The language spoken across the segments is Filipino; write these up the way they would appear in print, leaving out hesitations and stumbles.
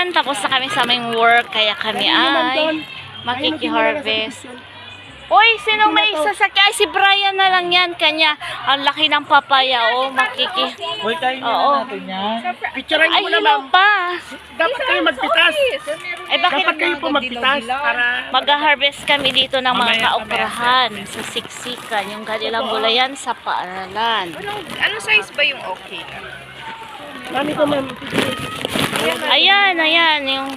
Ayan, tapos na kami sa aming work, kaya kami ay makiki-harvest. Uy, sinong may sasakyan? Ay, si Brian na lang yan. Kanya, ang laki ng papaya, oh, Uy, kain Oo. na natin yan. Picturean Ay, mo na, hello ma'am. pa. Dapat kayo magpitas. Ay, bakit Dapat kayo po magpitas para mag-harvest kami dito ng mga Mamaya, kaokrahan sa siksikan, yung kanilang gulayan sa paaralan. Ano size ba yung okay? Mami ko, ma'am. Ayan, yung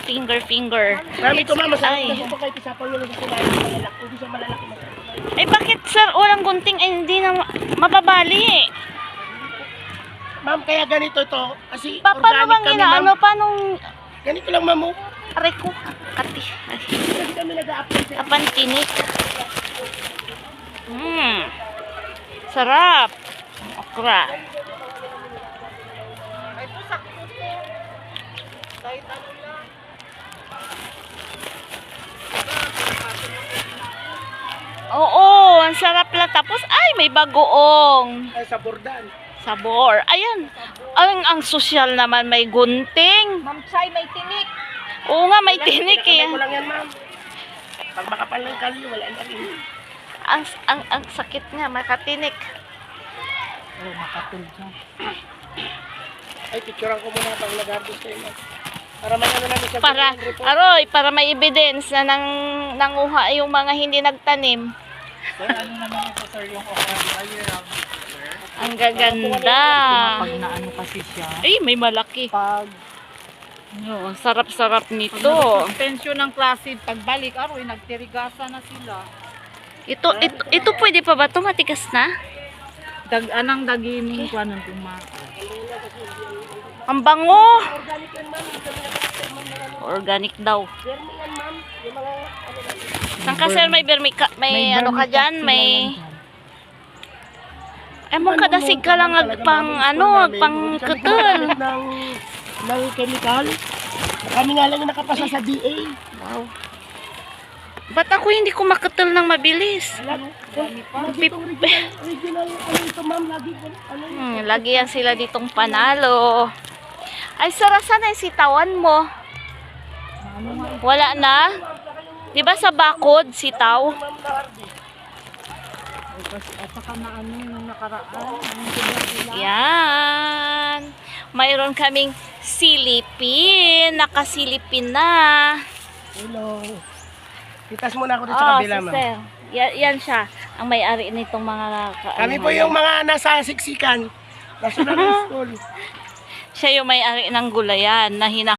finger. Mami ko, ma'am. Masarap Ay. na ito kahit isapaw nyo lang sa sinayin sa malalaki. Hindi sa malalaki. Ay, bakit sir, walang gunting? Ay, hindi na mababali. Ma'am, kaya ganito ito. Kasi Paano organic bang kami, inaano? ma'am. Paano? Ganito lang, ma'am. Oh. Aray ko, kati. Ay, Kasi kami nag-a-apply sa kapantinik. Sarap. Okra. Oo, ang sarap lang. Tapos, ay, may bagoong. ay, sa bordan. Sabor. Ayan. Ang sosyal naman, may gunting. Ma'am Chay, may tinik. Oo nga, may tinik eh. Pinakamay ko lang yan, ma'am. Pag makapal ng kalyo, wala na rin. Ang sakit nga, makatinik. Oh, makatul dyan. Ay, picturean ko muna pag nag-harvest kayo, ma'am. Para may ano namin sa Para may evidence na nanguha yung mga hindi nagtanim. Sir, ano naman ito, sir, yung okra? Sir, Ang gaganda. pag naano kasi siya, Ay, may malaki. pag No, sarap-sarap nito. suspension ng klase, pagbalik, aroy, nagtirigasa na sila. Ito pwede pa ba ito? Matigas na? Anang dagining ko, anong tumakas. Ang bango! Organic daw. Saan ka sir? May may ano ka dyan? May... Emong kadasig ka lang pang pang kutul. ng chemical. Kami nga lang yung nakapasa sa DA. Wow. Ba't ako hindi ko makatul ng mabilis? Original, ano ito, ma'am, lagi ko, ano Lagi yan sila ditong panalo. Ay, sarasan na yung sitawan mo. Wala na? Di ba sa bakod, sitaw? At saka na ano yung nakaraan. Yan. Mayroon kaming silipin. Nakasilipin na. Hello. Titas muna ako dito sa kabila, ma'am. sir. Yan siya. Ang may-ari nitong mga... Kami po yung mga nasa siksikan. National School. Siya yung may-ari ng gulayan na